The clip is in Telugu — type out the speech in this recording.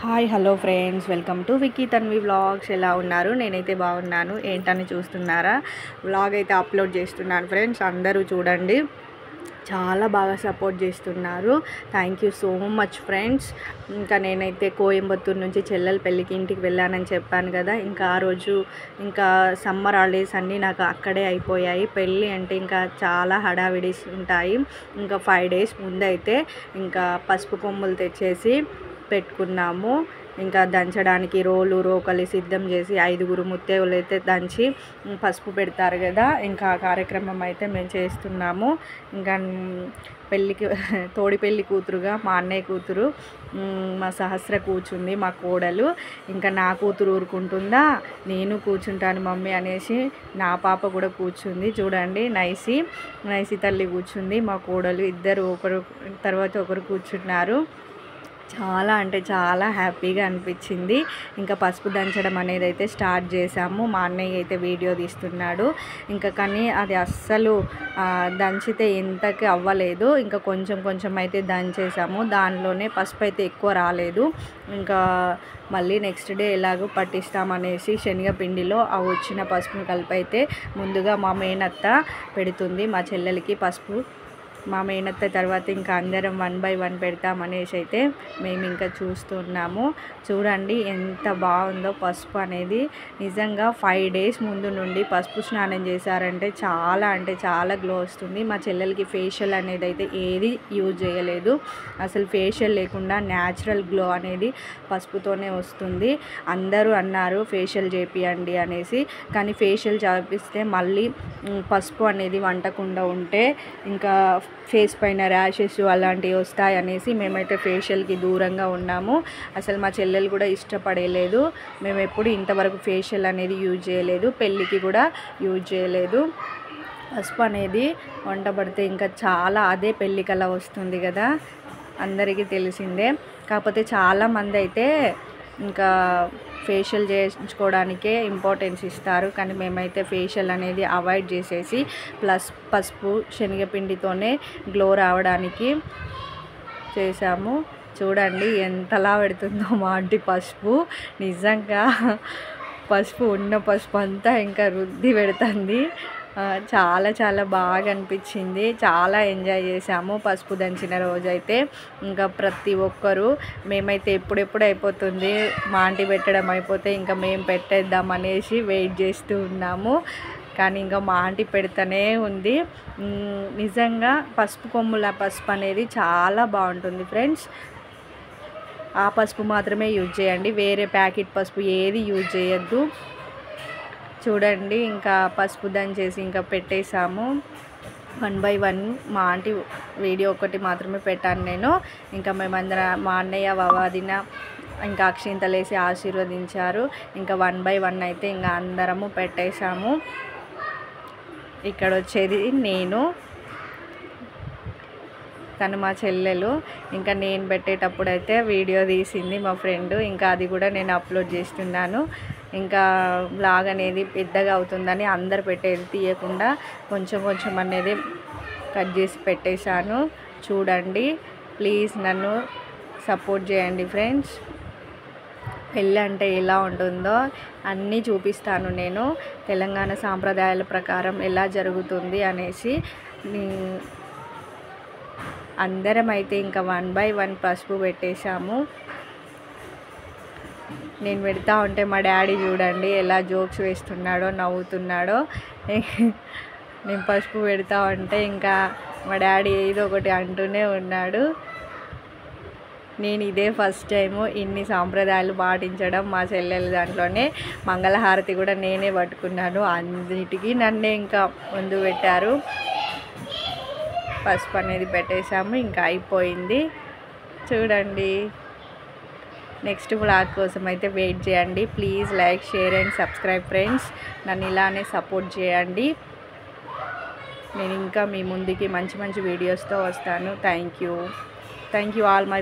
Hi hello friends, welcome to Vicky Tanvi vlogs. ఎలా ఉన్నారు? నేనైతే బాగున్నాను. ఏంటని చూస్తున్నారా? వ్లాగ్ అయితే అప్లోడ్ చేస్తున్నాను ఫ్రెండ్స్. అందరూ చూడండి, చాలా బాగా సపోర్ట్ చేస్తున్నారు. Thank you so much friends. ఇంకా నేనైతే కోయంబత్తూరు నుంచి చెల్లెల పెళ్ళికి ఇంటికి వెళ్ళానని చెప్పాను కదా. ఇంకా ఆ రోజు ఇంకా సమ్మర్ హాలిడేస్ అన్నీ నాకు అక్కడే అయిపోయాయి. పెళ్ళి అంటే ఇంకా చాలా హడావిడిస్ ఉంటాయి. ఇంకా 5 days ముందైతే ఇంకా పసుపు కొమ్ములు తెచ్చేసి పెట్టుకున్నాము. ఇంకా దంచడానికి రోకలి సిద్ధం చేసి 5 ముత్తేవులు అయితే దంచి పసుపు పెడతారు కదా. ఇంకా ఆ కార్యక్రమం అయితే మేము చేస్తున్నాము. ఇంకా పెళ్ళికి తోడి పెళ్ళి కూతురుగా మా అన్నయ్య కూతురు మా సహస్ర కూర్చుంది, మా కోడలు. ఇంకా నా కూతురు ఊరుకుంటుందా, నేను కూర్చుంటాను మమ్మీ అనేసి నా పాప కూడా కూర్చుంది. చూడండి, నైసి తల్లి కూర్చుంది, మా కోడలు. ఇద్దరు ఒకరు తర్వాత ఒకరు కూర్చున్నారు. చాలా అంటే చాలా హ్యాపీగా అనిపించింది. ఇంకా పసుపు దంచడం అనేది అయితే స్టార్ట్ చేసాము. మా అన్నయ్య అయితే వీడియో తీస్తున్నాడు. ఇంకా కానీ అది అస్సలు దంచితే ఎంతకి అవ్వలేదు. ఇంకా కొంచెం అయితే దంచేసాము. దానిలోనే పసుపు అయితే ఎక్కువ రాలేదు. ఇంకా మళ్ళీ నెక్స్ట్ డే ఎలాగో పట్టిస్తామనేసి శనగపిండిలో ఆ వచ్చిన పసుపును కలిపి అయితే ముందుగా మా మేనత్త పెడుతుంది మా చెల్లెలకి పసుపు. మా మేనత్త తర్వాత ఇంకా అందరం 1 by 1 పెడతామనేసి అయితే మేము ఇంకా చూస్తున్నాము. చూడండి ఎంత బాగుందో పసుపు అనేది. నిజంగా 5 days ముందు నుండి పసుపు స్నానం చేశారంటే చాలా అంటే చాలా గ్లో వస్తుంది. మా చెల్లెలకి ఫేషియల్ అనేది అయితే ఏది యూజ్ చేయలేదు. అసలు ఫేషియల్ లేకుండా న్యాచురల్ గ్లో అనేది పసుపుతోనే వస్తుంది. అందరూ అన్నారు ఫేషియల్ చేపియండి అనేసి. కానీ ఫేషియల్ చేపిస్తే మళ్ళీ పసుపు అనేది వంటకుండా ఉంటే ఇంకా ఫేస్ పైన ర్యాషెస్ అలాంటివి వస్తాయి అనేసి మేమైతే ఫేషియల్కి దూరంగా ఉన్నాము. అసలు మా చెల్లెలు కూడా ఇష్టపడలేదు. మేము ఎప్పుడు ఇంతవరకు ఫేషియల్ అనేది యూజ్ చేయలేదు, పెళ్ళికి కూడా యూజ్ చేయలేదు. పసుపు అనేది వంట పడితే ఇంకా చాలా అదే పెళ్ళి కల వస్తుంది కదా, అందరికీ తెలిసిందే. కాకపోతే చాలామంది అయితే ఇంకా ఫేషియల్ చేయించుకోవడానికే ఇంపార్టెన్స్ ఇస్తారు. కానీ మేమైతే ఫేషియల్ అనేది అవాయిడ్ చేసేసి ప్లస్ పసుపు శనగపిండితోనే గ్లో రావడానికి చేసాము. చూడండి ఎంతలా పెడుతుందో మా ఆంటీ పసుపు. నిజంగా పసుపు ఉన్న పసుపు అంతా ఇంకా రుద్ది పెడుతుంది. చాలా బాగా అనిపించింది. చాలా ఎంజాయ్ చేసాము పసుపు దంచిన రోజైతే. ఇంకా ప్రతి ఒక్కరు మేమైతే ఎప్పుడెప్పుడు అయిపోతుంది, మా ఆంటీ పెట్టడం అయిపోతే ఇంకా మేము పెట్టేద్దాం అనేసి వెయిట్ చేస్తూ ఉన్నాము. కానీ ఇంకా మా ఆంటీ పెడుతూనే ఉంది. నిజంగా పసుపు కొమ్ముల పసుపు అనేది చాలా బాగుంటుంది ఫ్రెండ్స్. ఆ పసుపు మాత్రమే యూజ్ చేయండి, వేరే ప్యాకెట్ పసుపు ఏది యూజ్ చేయొద్దు. చూడండి ఇంకా పసుపు దంచేసి ఇంకా పెట్టేసాము 1 by 1. మా ఆంటీ వీడియో ఒకటి మాత్రమే పెట్టాను నేను. ఇంకా మేమందరం మా అన్నయ్య వదిన ఇంకా అక్షింతలేసి ఆశీర్వదించారు. ఇంకా 1 by 1 అయితే ఇంకా అందరము పెట్టేశాము. ఇక్కడ వచ్చేది నేను, తను మా చెల్లెలు. ఇంకా నేను పెట్టేటప్పుడు అయితే వీడియో తీసింది మా ఫ్రెండ్. ఇంకా అది కూడా నేను అప్లోడ్ చేస్తున్నాను. ఇంకా బ్లాగ్ అనేది పెద్దగా అవుతుందని అందరు పెట్టేది తీయకుండా కొంచెం అనేది కట్ చేసి పెట్టేశాను. చూడండి, ప్లీజ్ నన్ను సపోర్ట్ చేయండి ఫ్రెండ్స్. పెళ్ళి అంటే ఎలా ఉంటుందో అన్నీ చూపిస్తాను నేను, తెలంగాణ సాంప్రదాయాల ప్రకారం ఎలా జరుగుతుంది అనేసి. అందరం అయితే ఇంకా 1 by 1 పసుపు పెట్టేశాము. నేను పెడతా ఉంటే మా డాడీ చూడండి ఎలా జోక్స్ వేస్తున్నాడో, నవ్వుతున్నాడో. నేను పసుపు పెడతా ఉంటే ఇంకా మా డాడీ ఏదో ఒకటి అంటూనే ఉన్నాడు. నేను ఇదే ఫస్ట్ టైము ఇన్ని సాంప్రదాయాలు పాటించడం మా చెల్లెల దాంట్లోనే. మంగళహారతి కూడా నేనే పట్టుకున్నాను. అన్నిటికీ నన్నే ఇంకా ముందు పెట్టారు. పసుపు అనేది పెట్టేశాము, ఇంకా అయిపోయింది. చూడండి, నెక్స్ట్ వ్లాగ్ కోసం అయితే వెయిట్ చేయండి. Please like, share and subscribe friends. నన్ను ఇలానే సపోర్ట్ చేయండి. నేను ఇంకా మీ ముందుకి మంచి వీడియోస్తో వస్తాను. Thank you all my